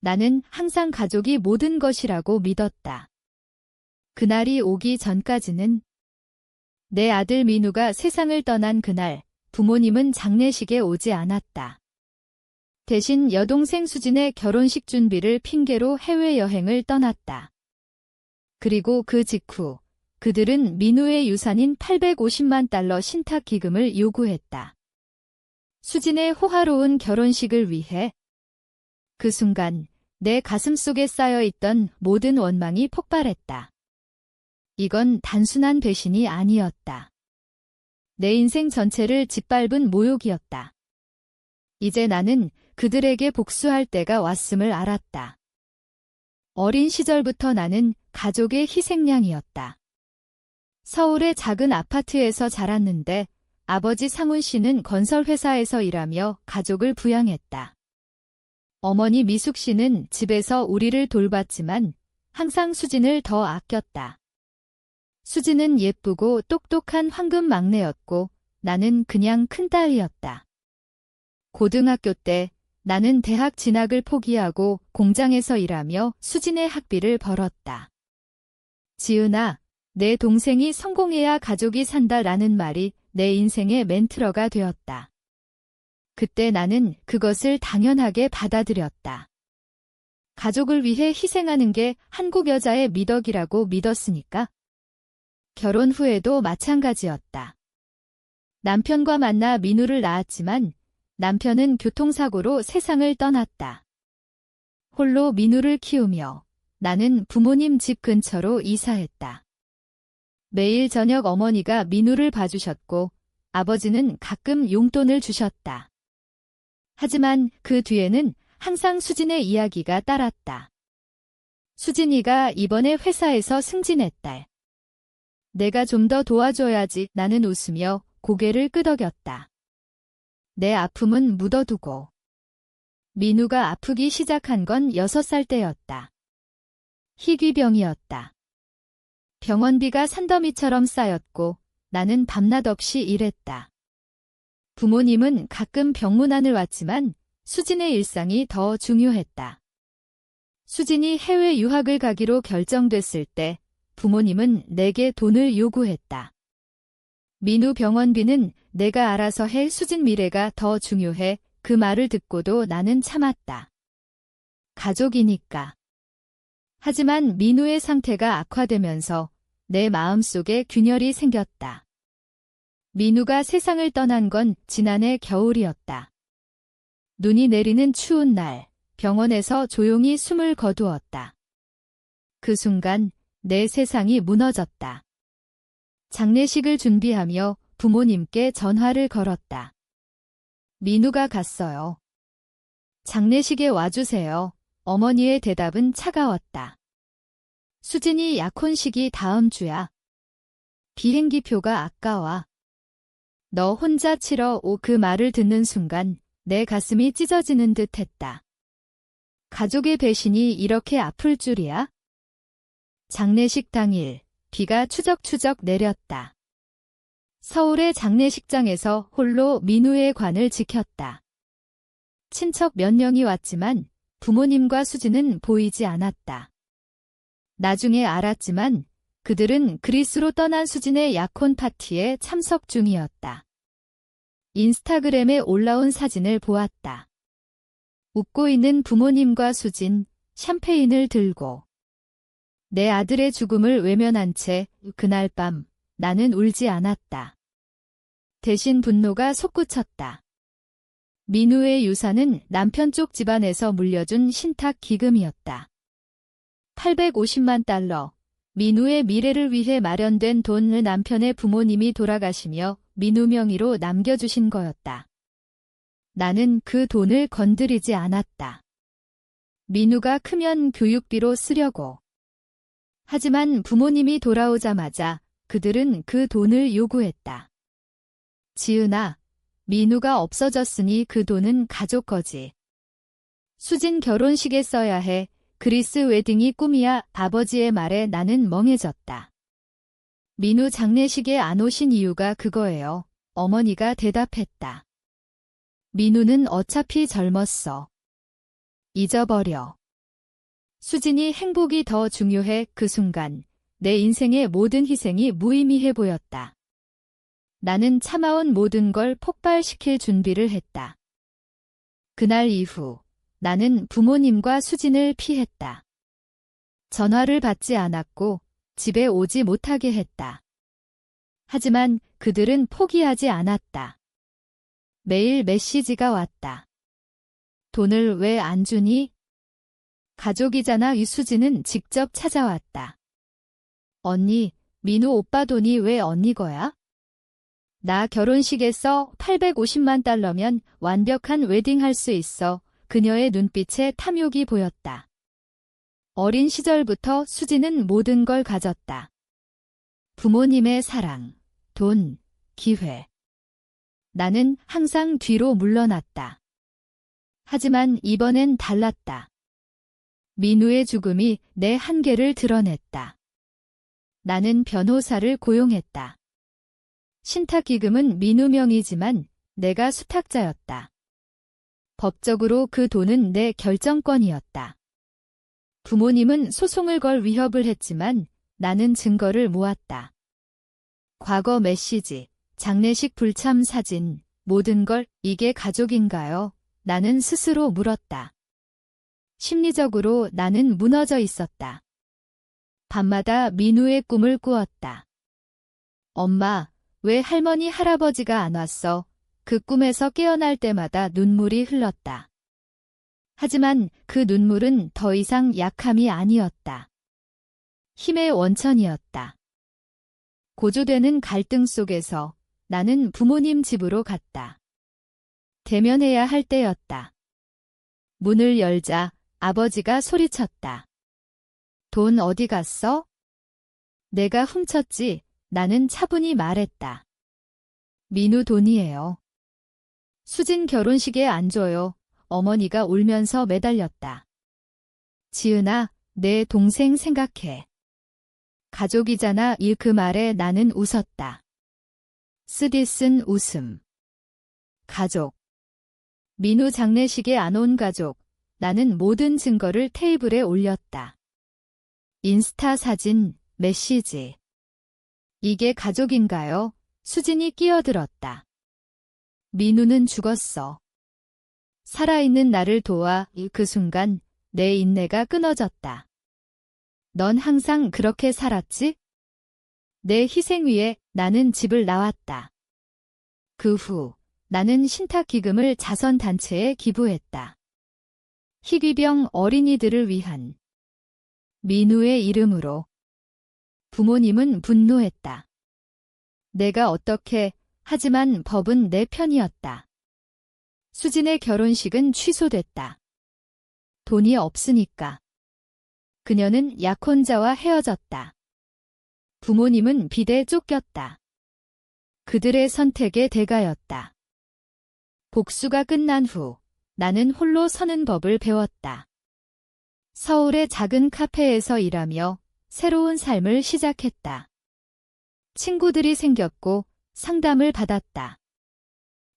나는 항상 가족이 모든 것이라고 믿었다. 그날이 오기 전까지는. 내 아들 민우가 세상을 떠난 그날, 부모님은 장례식에 오지 않았다. 대신 여동생 수진의 결혼식 준비를 핑계로 해외여행을 떠났다. 그리고 그 직후 그들은 민우의 유산인 $850만 신탁 기금을 요구했다. 수진의 호화로운 결혼식을 위해. 그 순간 내 가슴속에 쌓여있던 모든 원망이 폭발했다. 이건 단순한 배신이 아니었다. 내 인생 전체를 짓밟은 모욕이었다. 이제 나는 그들에게 복수할 때가 왔음을 알았다. 어린 시절부터 나는 가족의 희생양이었다. 서울의 작은 아파트에서 자랐는데 아버지 상훈 씨는 건설회사에서 일하며 가족을 부양했다. 어머니 미숙 씨는 집에서 우리를 돌봤지만 항상 수진을 더 아꼈다. 수진은 예쁘고 똑똑한 황금 막내였고 나는 그냥 큰딸이었다. 고등학교 때 나는 대학 진학을 포기하고 공장에서 일하며 수진의 학비를 벌었다. 지은아, 내 동생이 성공해야 가족이 산다라는 말이 내 인생의 멘트러가 되었다. 그때 나는 그것을 당연하게 받아들였다. 가족을 위해 희생하는 게 한국 여자의 미덕이라고 믿었으니까. 결혼 후에도 마찬가지였다. 남편과 만나 민우를 낳았지만 남편은 교통사고로 세상을 떠났다. 홀로 민우를 키우며 나는 부모님 집 근처로 이사했다. 매일 저녁 어머니가 민우를 봐주셨고 아버지는 가끔 용돈을 주셨다. 하지만 그 뒤에는 항상 수진의 이야기가 따랐다. 수진이가 이번에 회사에서 승진했다. 내가 좀 더 도와줘야지. 나는 웃으며 고개를 끄덕였다. 내 아픔은 묻어두고. 민우가 아프기 시작한 건 6살 때였다. 희귀병이었다. 병원비가 산더미처럼 쌓였고 나는 밤낮 없이 일했다. 부모님은 가끔 병문안을 왔지만 수진의 일상이 더 중요했다. 수진이 해외 유학을 가기로 결정됐을 때 부모님은 내게 돈을 요구했다. 민우 병원비는 내가 알아서 해. 수진 미래가 더 중요해. 그 말을 듣고도 나는 참았다. 가족이니까. 하지만 민우의 상태가 악화되면서 내 마음속에 균열이 생겼다. 민우가 세상을 떠난 건 지난해 겨울이었다. 눈이 내리는 추운 날, 병원에서 조용히 숨을 거두었다. 그 순간 내 세상이 무너졌다. 장례식을 준비하며 부모님께 전화를 걸었다. 민우가 갔어요. 장례식에 와주세요. 어머니의 대답은 차가웠다. 수진이 약혼식이 다음 주야. 비행기표가 아까워. 너 혼자 치러 오. 그 말을 듣는 순간 내 가슴이 찢어지는 듯 했다. 가족의 배신이 이렇게 아플 줄이야? 장례식 당일 비가 추적추적 내렸다. 서울의 장례식장에서 홀로 민우의 관을 지켰다. 친척 몇 명이 왔지만 부모님과 수진은 보이지 않았다. 나중에 알았지만 그들은 그리스로 떠난 수진의 약혼 파티에 참석 중이었다. 인스타그램에 올라온 사진을 보았다. 웃고 있는 부모님과 수진, 샴페인을 들고. 내 아들의 죽음을 외면한 채 그날 밤 나는 울지 않았다. 대신 분노가 솟구쳤다. 민우의 유산은 남편 쪽 집안에서 물려준 신탁 기금이었다. $850만. 민우의 미래를 위해 마련된 돈을 남편의 부모님이 돌아가시며 민우 명의로 남겨주신 거였다. 나는 그 돈을 건드리지 않았다. 민우가 크면 교육비로 쓰려고. 하지만 부모님이 돌아오자마자 그들은 그 돈을 요구했다. 지은아, 민우가 없어졌으니 그 돈은 가족 거지. 수진 결혼식에 써야 해. 그리스 웨딩이 꿈이야. 아버지의 말에 나는 멍해졌다. 민우 장례식에 안 오신 이유가 그거예요. 어머니가 대답했다. 민우는 어차피 젊었어. 잊어버려. 수진이 행복이 더 중요해. 그 순간 내 인생의 모든 희생이 무의미해 보였다. 나는 참아온 모든 걸 폭발시킬 준비를 했다. 그날 이후 나는 부모님과 수진을 피했다. 전화를 받지 않았고 집에 오지 못하게 했다. 하지만 그들은 포기하지 않았다. 매일 메시지가 왔다. 돈을 왜 안 주니? 가족이잖아. 유수진은 직접 찾아왔다. 언니, 민우 오빠 돈이 왜 언니 거야? 나 결혼식에서 850만 달러면 완벽한 웨딩할 수 있어. 그녀의 눈빛에 탐욕이 보였다. 어린 시절부터 수진은 모든 걸 가졌다. 부모님의 사랑, 돈, 기회. 나는 항상 뒤로 물러났다. 하지만 이번엔 달랐다. 민우의 죽음이 내 한계를 드러냈다. 나는 변호사를 고용했다. 신탁기금은 민우 명의지만 내가 수탁자였다. 법적으로 그 돈은 내 결정권이었다. 부모님은 소송을 걸 위협을 했지만 나는 증거를 모았다. 과거 메시지, 장례식 불참 사진, 모든 걸 이게 가족인가요? 나는 스스로 물었다. 심리적으로 나는 무너져 있었다. 밤마다 민우의 꿈을 꾸었다. 엄마, 왜 할머니 할아버지가 안 왔어? 그 꿈에서 깨어날 때마다 눈물이 흘렀다. 하지만 그 눈물은 더 이상 약함이 아니었다. 힘의 원천이었다. 고조되는 갈등 속에서 나는 부모님 집으로 갔다. 대면해야 할 때였다. 문을 열자 아버지가 소리쳤다. 돈 어디 갔어? 내가 훔쳤지. 나는 차분히 말했다. 민우 돈이에요. 수진 결혼식에 안 줘요. 어머니가 울면서 매달렸다. 지은아, 내 동생 생각해. 가족이잖아. 그 말에 나는 웃었다. 쓰디쓴 웃음. 가족. 민우 장례식에 안 온 가족. 나는 모든 증거를 테이블에 올렸다. 인스타 사진, 메시지. 이게 가족인가요? 수진이 끼어들었다. 민우는 죽었어. 살아있는 나를 도와. 그 순간 내 인내가 끊어졌다. 넌 항상 그렇게 살았지? 내 희생 위에 나는 집을 나왔다. 그 후 나는 신탁기금을 자선단체에 기부했다. 희귀병 어린이들을 위한 민우의 이름으로. 부모님은 분노했다. 내가 어떻게, 하지만 법은 내 편이었다. 수진의 결혼식은 취소됐다. 돈이 없으니까. 그녀는 약혼자와 헤어졌다. 부모님은 빚에 쫓겼다. 그들의 선택의 대가였다. 복수가 끝난 후 나는 홀로 서는 법을 배웠다. 서울의 작은 카페에서 일하며 새로운 삶을 시작했다. 친구들이 생겼고 상담을 받았다.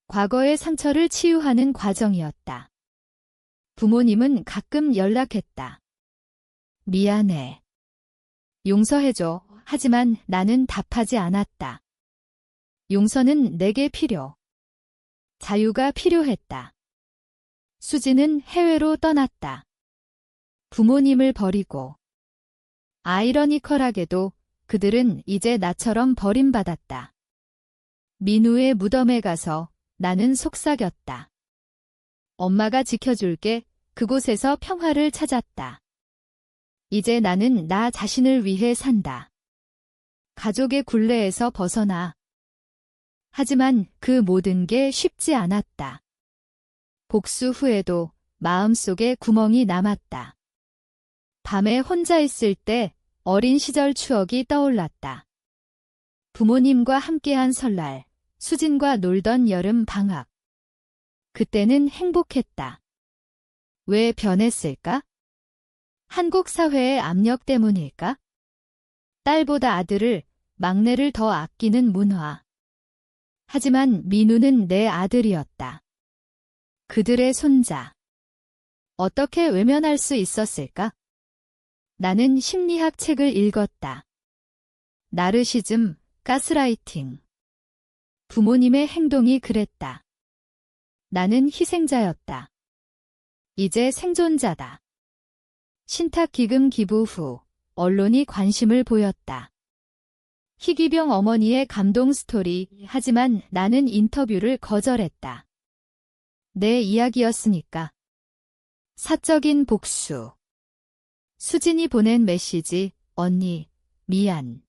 과거의 상처를 치유하는 과정이었다. 부모님은 가끔 연락했다. 미안해. 용서해줘. 하지만 나는 답하지 않았다. 용서는 내게 필요. 자유가 필요했다. 수지는 해외로 떠났다. 부모님을 버리고. 아이러니컬하게도 그들은 이제 나처럼 버림받았다. 민우의 무덤에 가서 나는 속삭였다. 엄마가 지켜줄게. 그곳에서 평화를 찾았다. 이제 나는 나 자신을 위해 산다. 가족의 굴레에서 벗어나. 하지만 그 모든 게 쉽지 않았다. 복수 후에도 마음속에 구멍이 남았다. 밤에 혼자 있을 때 어린 시절 추억이 떠올랐다. 부모님과 함께한 설날, 수진과 놀던 여름 방학. 그때는 행복했다. 왜 변했을까? 한국 사회의 압력 때문일까? 딸보다 아들을, 막내를 더 아끼는 문화. 하지만 민우는 내 아들이었다. 그들의 손자. 어떻게 외면할 수 있었을까? 나는 심리학 책을 읽었다. 나르시즘, 가스라이팅. 부모님의 행동이 그랬다. 나는 희생자였다. 이제 생존자다. 신탁기금 기부 후 언론이 관심을 보였다. 희귀병 어머니의 감동 스토리. 하지만 나는 인터뷰를 거절했다. 내 이야기였으니까. 사적인 복수. 수진이 보낸 메시지. 언니, 미안.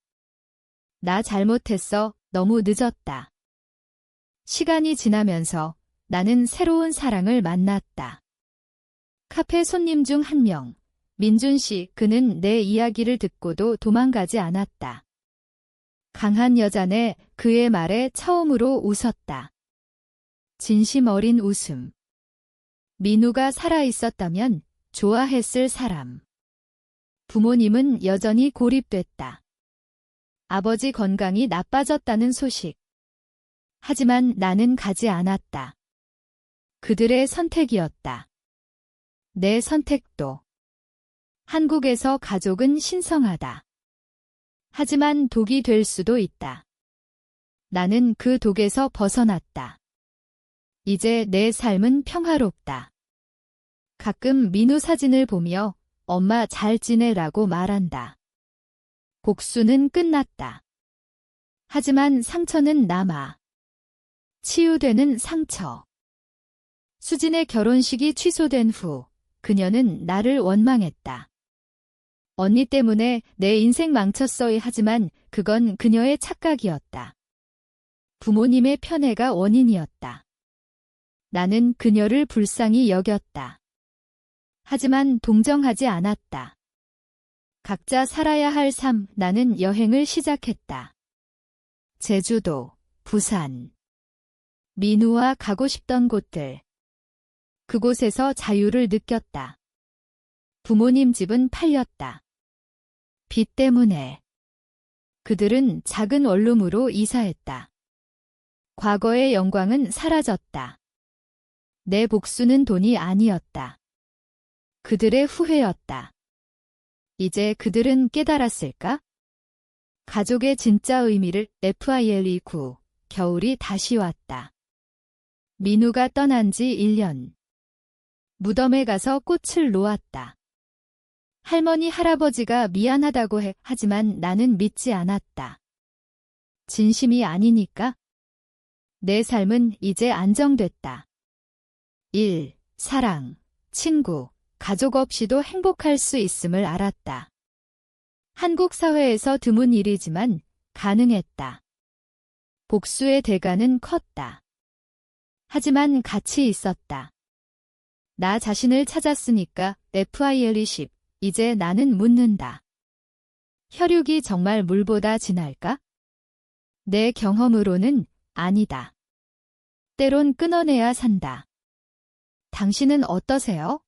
나 잘못했어. 너무 늦었다. 시간이 지나면서 나는 새로운 사랑을 만났다. 카페 손님 중 한 명, 민준 씨. 그는 내 이야기를 듣고도 도망가지 않았다. 강한 여자네. 그의 말에 처음으로 웃었다. 진심 어린 웃음. 민우가 살아있었다면 좋아했을 사람. 부모님은 여전히 고립됐다. 아버지 건강이 나빠졌다는 소식. 하지만 나는 가지 않았다. 그들의 선택이었다. 내 선택도. 한국에서 가족은 신성하다. 하지만 독이 될 수도 있다. 나는 그 독에서 벗어났다. 이제 내 삶은 평화롭다. 가끔 민우 사진을 보며 엄마 잘 지내라고 말한다. 복수는 끝났다. 하지만 상처는 남아. 치유되는 상처. 수진의 결혼식이 취소된 후 그녀는 나를 원망했다. 언니 때문에 내 인생 망쳤어. 하지만 그건 그녀의 착각이었다. 부모님의 편애가 원인이었다. 나는 그녀를 불쌍히 여겼다. 하지만 동정하지 않았다. 각자 살아야 할 삶. 나는 여행을 시작했다. 제주도, 부산. 민우와 가고 싶던 곳들. 그곳에서 자유를 느꼈다. 부모님 집은 팔렸다. 빚 때문에. 그들은 작은 원룸으로 이사했다. 과거의 영광은 사라졌다. 내 복수는 돈이 아니었다. 그들의 후회였다. 이제 그들은 깨달았을까? 가족의 진짜 의미를. FILE9. 겨울이 다시 왔다. 민우가 떠난 지 1년. 무덤에 가서 꽃을 놓았다. 할머니 할아버지가 미안하다고 해. 하지만 나는 믿지 않았다. 진심이 아니니까? 내 삶은 이제 안정됐다. 일, 사랑, 친구, 가족 없이도 행복할 수 있음을 알았다. 한국 사회에서 드문 일이지만 가능했다. 복수의 대가는 컸다. 하지만 가치 있었다. 나 자신을 찾았으니까. FILE10. 이제 나는 묻는다. 혈육이 정말 물보다 진할까? 내 경험으로는 아니다. 때론 끊어내야 산다. 당신은 어떠세요?